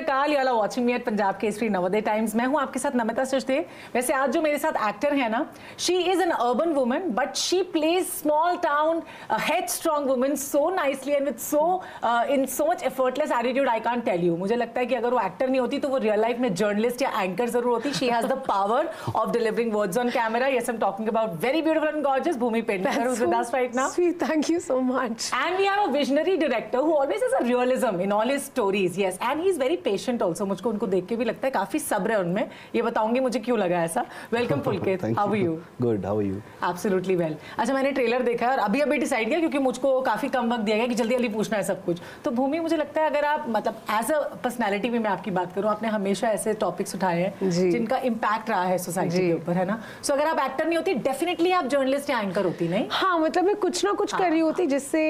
अकाल, you are watching me at Punjab Kesari Navodaya Times. मैं हूं आपके साथ नमिता सचदेव। वैसे आज जो मेरे साथ एक्टर है ना, she is an urban woman but she plays small town head strong woman so nicely and with so in so much effortless attitude. I can't tell you, मुझे लगता है कि अगर वो एक्टर नहीं होती तो वो रियल लाइफ में जर्नलिस्ट या एंकर जरूर होती। She has the power of delivering words on camera. Yes, I am talking about very beautiful and gorgeous Bhumi Pednekar, who's with us right now. Sweet, thank you so much. And we have a visionary director who always has a realism in all his stories. Yes, and he's very patient also. मुझको उनको देख के भी लगता है काफी सब्र है उनमें। ये बताऊंगी मुझे क्यों लगा ऐसा। Welcome Pulkit, how are you? Good, how are you? Absolutely well. अच्छा, मैंने ट्रेलर देखा और अभी डिसाइड किया क्योंकि मुझको काफी कम वक्त दिया गया कि जल्दी पूछना है सब कुछ। तो भूमि, मुझे लगता है अगर आप मतलब एज अ पर्सनैलिटी में मैं आपकी बात करूँ, आपने हमेशा ऐसे टॉपिक्स उठाए हैं जिनका इम्पैक्ट रहा है सोसाइटी के ऊपर, है ना। सो अगर आप एक्टर नहीं होती, डेफिनेटली आप जर्नलिस्ट या एंकर होती, नहीं? हाँ, मतलब मैं कुछ ना कुछ कर रही होती जिससे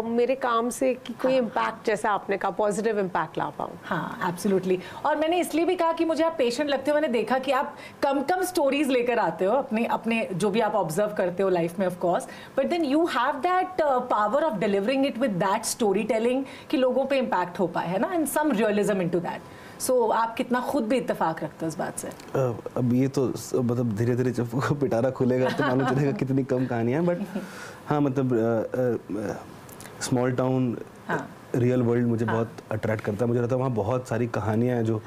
मेरे काम से कि कोई इम्पैक्ट, जैसा आपने कहा, पॉजिटिव इम्पैक्ट ला पाऊँ। हाँ, एब्सोल्युटली। और मैंने इसलिए भी कहा कि मुझे आप पेशेंट लगते हो। मैंने देखा कि आप कम स्टोरीज लेकर आते हो अपने जो भी आप ऑब्जर्व करते हो लाइफ में, of course, but then you have that power of delivering it with that story telling कि लोगों पे इम्पैक्ट हो पाए, है ना, and some realism into that. So आप कितना खुद भी इत्तेफाक रखते हो इस बात से? अब ये तो मतलब धीरे धीरे जब पिटारा खुलेगा तो मालूम चलेगा कितनी कम कहानियाँ हैं। बट हाँ, मतलब स्मॉल टाउन रियल वर्ल्ड मुझे बहुत अट्रैक्ट करता है। मुझे लगता है वहाँ बहुत सारी कहानियाँ हैं जो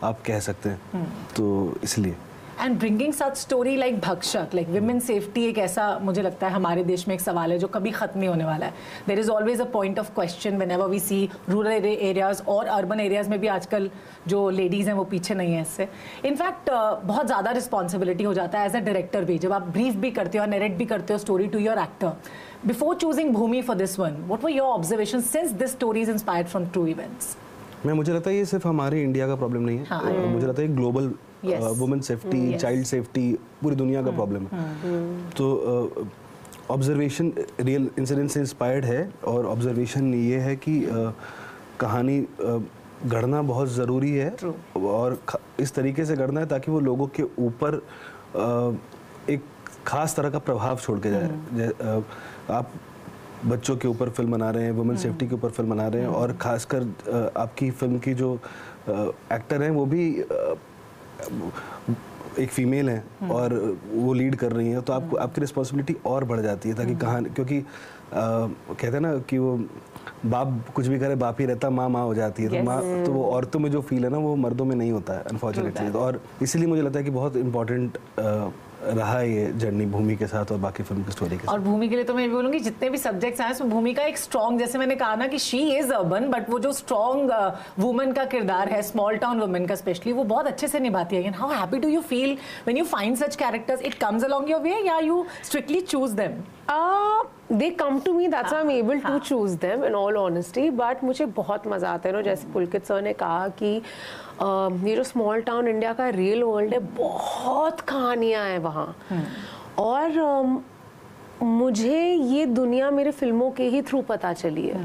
आप कह सकते हैं, तो इसलिए। And bringing such story like भक्षक, लाइक विमेन सेफ्टी, एक ऐसा मुझे लगता है हमारे देश में एक सवाल है जो कभी खत्म नहीं होने वाला है। There is always a point of question whenever we see rural areas और अर्बन एरियाज में भी आजकल जो लेडीज़ हैं वो पीछे नहीं है इससे। इनफैक्ट बहुत ज़्यादा रिस्पॉन्सिबिलिटी हो जाता है एज अ डायरेक्टर भी, जब आप ब्रीफ भी करते हो, नरेट भी करते हो story to your actor. Before choosing Bhumi for this one, what were your observation since this story is inspired from true events? मुझे लगता है ये सिर्फ हमारे इंडिया का प्रॉब्लम नहीं है। मुझे लगता है global women safety, child safety पूरी दुनिया का प्रॉब्लम है। तो ऑब्जर्वेशन रियल इंसिडेंट से इंस्पायर्ड है, और ऑब्जर्वेशन ये है कि कहानी गढ़ना बहुत ज़रूरी है, और इस तरीके से गढ़ना है ताकि वो लोगों के ऊपर एक खास तरह का प्रभाव छोड़ के जाए। आप बच्चों के ऊपर फिल्म बना रहे हैं, वुमेन सेफ्टी के ऊपर फिल्म बना रहे हैं, और ख़ासकर आपकी फिल्म की जो एक्टर हैं वो भी एक फीमेल है और वो लीड कर रही हैं, तो आपकी रिस्पॉन्सिबिलिटी और बढ़ जाती है ताकि कहानी, क्योंकि कहते हैं ना कि वो बाप कुछ भी करे बाप ही रहता, माँ हो जाती है। तो माँ, तो वो औरतों में जो फील है ना वो मर्दों में नहीं होता है अनफॉर्चुनेटली। और इसीलिए मुझे लगता है कि बहुत इंपॉर्टेंट रहा है ये जर्नी भूमि के साथ और बाकी फिल्म की स्टोरी के साथ। और भूमि के लिए तो मैं बोलूँगी जितने भी सब्जेक्ट्स आए उसमें भूमि का एक स्ट्रॉन्ग, जैसे मैंने कहा ना कि शी इज अर्बन, बट वो जो स्ट्रॉन्ग वुमन का किरदार है, स्मॉल टाउन वुमन का स्पेशली, वो बहुत अच्छे से निभाती है। How happy do you feel when you find such characters? It comes along your way या you strictly choose them? They come to me, that's why I'm able to choose them in all honesty. But मुझे बहुत मज़ा आता है ना, जैसे पुलकित sir ने कहा कि ये जो स्मॉल टाउन इंडिया का रियल वर्ल्ड है, बहुत कहानियाँ हैं वहाँ। और मुझे ये दुनिया मेरे फिल्मों के ही थ्रू पता चली है,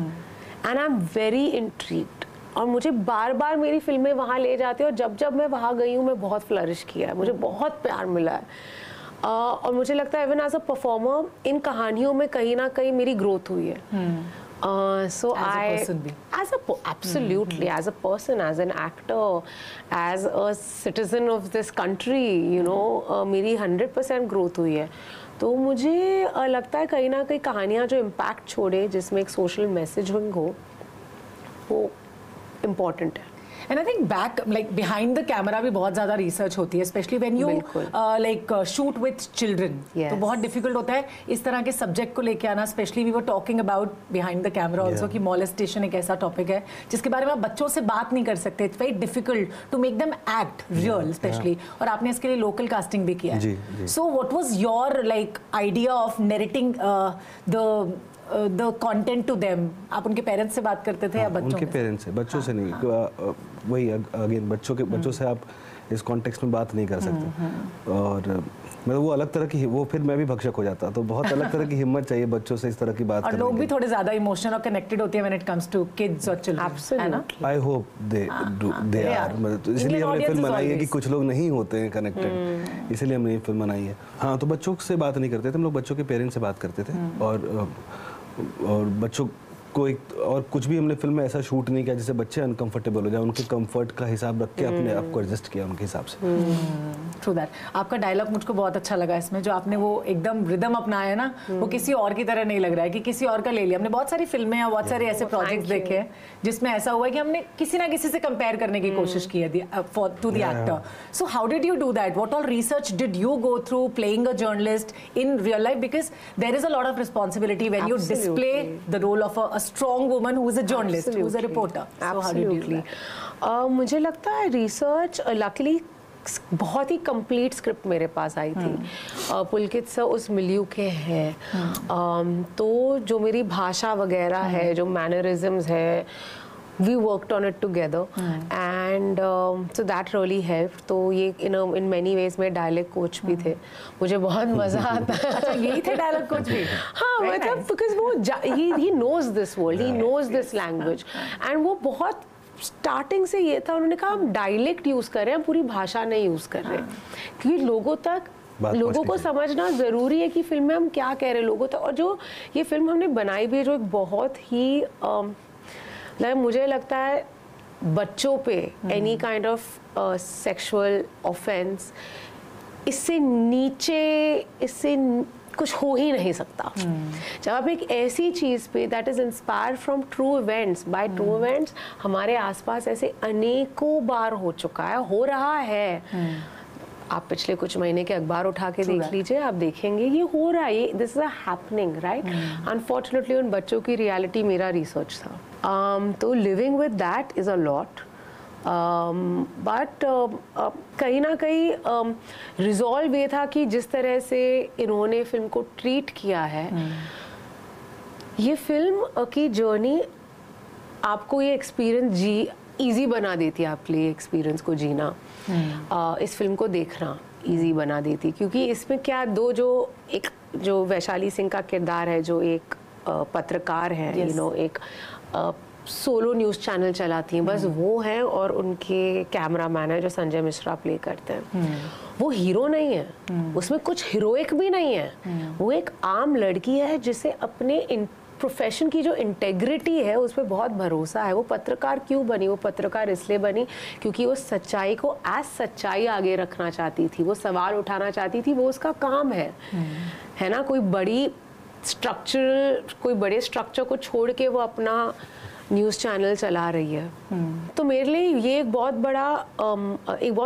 and I am very intrigued. और मुझे बार बार मेरी फिल्में वहाँ ले जाती है, और जब जब मैं वहाँ गई हूँ मैं बहुत फ्लरिश किया है, मुझे बहुत प्यार मिला है। और मुझे लगता है इवन एज अ परफॉर्मर इन कहानियों में कहीं ना कहीं मेरी ग्रोथ हुई है। So absolutely, as a person, as an actor, as a citizen of this country, you know, मेरी 100% ग्रोथ हुई है। तो मुझे लगता है कहीं ना कहीं कहानियाँ जो इम्पैक्ट छोड़े, जिसमें एक सोशल मैसेजिंग हो, वो इम्पॉर्टेंट है। And I think back like behind the camera भी बहुत ज़्यादा रिसर्च होती है, specially when you like shoot with children. तो बहुत डिफिकल्ट होता है इस तरह के सब्जेक्ट को लेके आना। Specially we were talking about behind the camera also कि मॉलेस्टेशन एक ऐसा टॉपिक है जिसके बारे में आप बच्चों से बात नहीं कर सकते। It's very difficult to make them act real specially, और आपने इसके लिए लोकल कास्टिंग भी किया है। So what was your like idea of narrating the content to them? आप उनके पेरेंट्स से बात करते थे या बच्चों? उनके पेरेंट्स से, बच्चों से नहीं। वही अगेन बच्चों से आप इस कॉन्टेक्स्ट में बात नहीं कर सकते। और मतलब वो अलग तरह की, वो फिर मैं भी भक्षक हो जाता। तो बहुत अलग तरह की हिम्मत चाहिए बच्चों से इस तरह की बात करने की। और लोग भी थोड़े ज्यादा इमोशनल और कनेक्टेड होते हैं when it comes to kids और चिल्ड्रन, है ना? I hope they are. मतलब इसलिए हमने फिल्म बनाई है कि कुछ लोग नहीं होते हैं कनेक्टेड, इसलिए हमने ये फिल्म बनाई है। हाँ, तो बच्चों से बात नहीं करते थे हम लोग, बच्चों के पेरेंट्स से बात करते थे। और बच्चों उसको एक और कुछ भी हमने फिल्म में ऐसा शूट नहीं किया जिससे बच्चे अनकंफर्टेबल हो जाए, उनके कंफर्ट का हिसाब रख के अपने आप को एडजस्ट किया उनके हिसाब से। True that. आपका डायलॉग मुझको बहुत अच्छा लगा इसमें, जो आपने वो एकदम रिदम अपनाया ना, वो किसी और की तरह नहीं लग रहा है कि किसी और का ले लिया। हमने बहुत सारी फिल्में या बहुत सारे ऐसे प्रोजेक्ट्स देखे हैं जिसमें ऐसा हुआ है कि हमने किसी ना किसी से कंपेयर करने की कोशिश की है to the actor. So how did you do that? What all research did you go through playing a journalist in real life, because there is a lot of responsibility when you display the role of a strong woman who is a journalist, who is a reporter. So how did you do that? मुझे लगता है research luckily बहुत ही complete script मेरे पास आई थी। पुलकित sir उस milieu के हैं, तो जो मेरी भाषा वगैरह है, जो मैनरिज्म्स है, we worked on it together and so that really helped. तो ये in many ways मेरे डायलॉग कोच भी थे, मुझे बहुत मजा आता है। अच्छा, यही थे डायलॉग कोच भी? हाँ, मतलब because वो he knows this world, he knows this language and वो बहुत स्टार्टिंग से ये था, उन्होंने कहा हम डायलेक्ट यूज कर रहे हैं, पूरी भाषा नहीं यूज कर रहे, क्योंकि लोगों को समझना ज़रूरी है कि फिल्म में हम क्या कह रहे हैं लोगों तक। और जो ये फिल्म हमने बनाई भी है, जो एक बहुत ही मुझे लगता है बच्चों पे any kind of sexual offence, इससे नीचे इससे कुछ हो ही नहीं सकता। जब आप एक ऐसी चीज़ पे that is inspired from true events, by true events, हमारे आसपास ऐसे अनेकों बार हो चुका है, हो रहा है। आप पिछले कुछ महीने के अखबार उठा के देख लीजिए, आप देखेंगे ये हो रहा है, this is a happening, right. Unfortunately उन बच्चों की रियलिटी मेरा रिसर्च था, तो living with that is a lot, but कहीं ना कहीं रिजॉल्व ये था कि जिस तरह से इन्होंने फिल्म को ट्रीट किया है, ये फिल्म की जर्नी आपको ये एक्सपीरियंस ईजी बना देती है, आपके लिए एक्सपीरियंस को जीना, इस फिल्म को देखना ईजी बना देती, क्योंकि इसमें क्या जो वैशाली सिंह का किरदार है, जो एक पत्रकार है, एक सोलो न्यूज़ चैनल चलाती हैं, बस वो हैं, और उनके कैमरामैन है जो संजय मिश्रा प्ले करते हैं, वो हीरो नहीं है, उसमें कुछ हीरोइक भी नहीं है, वो एक आम लड़की है जिसे अपने प्रोफेशन की जो इंटेग्रिटी है उस पर बहुत भरोसा है। वो पत्रकार क्यों बनी? वो पत्रकार इसलिए बनी क्योंकि वो सच्चाई को एज सच्चाई आगे रखना चाहती थी, वो सवाल उठाना चाहती थी, वो उसका काम है ना। कोई बड़े स्ट्रक्चर को छोड़ के वो अपना न्यूज़ चैनल चला रही है। तो मेरे लिए ये एक बहुत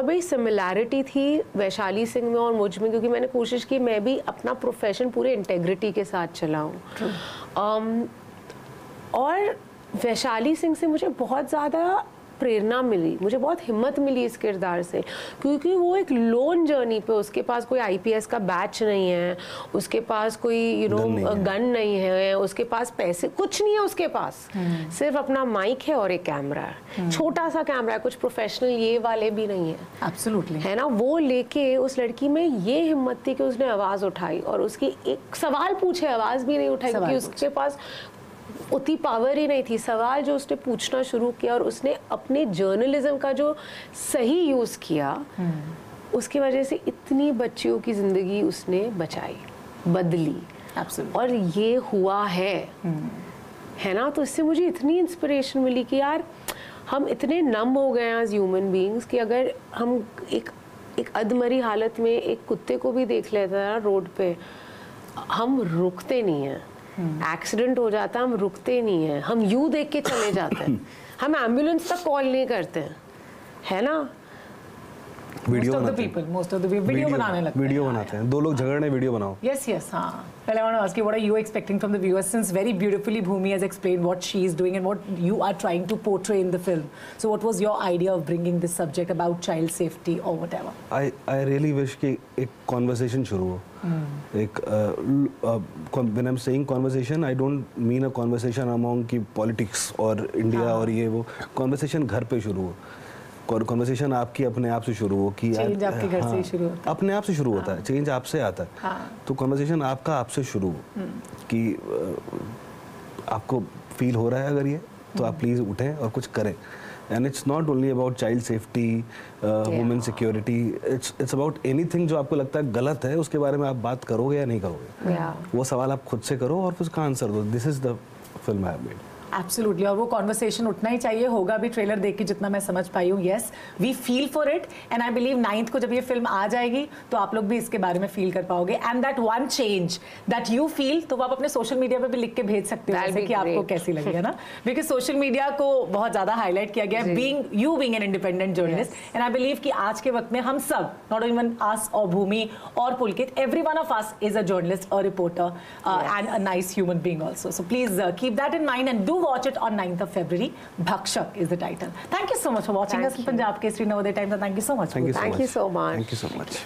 बड़ी सिमिलैरिटी थी वैशाली सिंह में और मुझ में, क्योंकि मैंने कोशिश की मैं भी अपना प्रोफेशन पूरे इंटेग्रिटी के साथ चलाऊं। और वैशाली सिंह से मुझे बहुत ज़्यादा प्रेरणा मिली, मुझे बहुत हिम्मत मिली इस किरदार से, क्योंकि वो एक लोन जर्नी पे, उसके पास कोई आईपीएस का बैच नहीं है, उसके पास कोई गन नहीं है, उसके पास पैसे कुछ नहीं है, उसके पास सिर्फ अपना माइक है और एक कैमरा है, छोटा सा कैमरा है, कुछ प्रोफेशनल ये वाले भी नहीं है। एब्सोल्युटली, है ना। वो लेके उस लड़की में ये हिम्मत थी कि उसने आवाज़ उठाई और उसकी एक सवाल पूछे, आवाज़ भी नहीं उठाई क्योंकि उसके पास उतनी पावर ही नहीं थी। सवाल जो उसने पूछना शुरू किया और उसने अपने जर्नलिज्म का जो सही यूज़ किया, उसकी वजह से इतनी बच्चियों की ज़िंदगी उसने बचाई, बदली। और ये हुआ है ना। तो इससे मुझे इतनी इंस्पिरेशन मिली कि यार हम इतने नम हो गए हैं एज ह्यूमन बीइंग्स कि अगर हम एक अधमरी हालत में एक कुत्ते को भी देख लेते हैं ना रोड पे, हम रुकते नहीं हैं। एक्सीडेंट हो जाता है, हम रुकते नहीं हैं, हम यूं देख के चले जाते हैं, हम एम्बुलेंस तक कॉल नहीं करते हैं, है ना। वीडियो बनाते हैं, दो लोग झगड़ रहे हैं, वीडियो बनाओ। Yes, हाँ। पहले I want to ask you, what are you expecting from the viewers, since very beautifully Bhumi has explained what she is doing and what you are trying to portray in the film. So what was your idea of bringing this subject about child safety or whatever? I really wish कि एक conversation शुरू हो। When I'm saying conversation, I don't mean a conversation among की politics और India और ये वो, conversation घर पे शुरू हो। कॉन्वर्सेशन आपकी अपने आप से शुरू हो कि चेंज आपके घर से ही शुरू होता है, अपने आप से शुरू होता है, चेंज आपसे आता है। तो कॉन्वर्सेशन आपका आपसे शुरू हो कि आपको फील हो रहा है अगर ये, तो आप प्लीज़ उठें और कुछ करें। And it's not only about child safety, women security, it's about anything जो आपको लगता है गलत है, उसके बारे में आप बात करोगे या नहीं करोगे, वो सवाल आप खुद से करो और उसका आंसर दो। This is the film I have made. Absolutely, और वो कॉन्वर्सेशन उठना ही चाहिए, होगा भी ट्रेलर देख के जितना मैं समझ पाई हूँ. Yes, we feel for it and I believe 9th को जब ये फिल्म आ जाएगी तो आप लोग भी इसके बारे में फील कर पाओगे. And that one change that you feel, तो वो आप अपने सोशल मीडिया पे भी लिख के भेज सकते हो जैसे कि आपको कैसी लगी है ना, बिकॉज सोशल मीडिया को बहुत ज्यादा हाईलाइट किया गया है, being an independent journalist. And I believe कि आज के वक्त में हम सब, नॉट इवन अस और भूमि और Pulkit, every one of us is a journalist और reporter and a nice human being also. So please keep that in mind and do watch it on 9th of February. Bhakshak is the title. Thank you so much for watching us in Punjab Kesari Navodaya Times. Thank you so much. Thank you so much. Thank you so much. Thank you so much.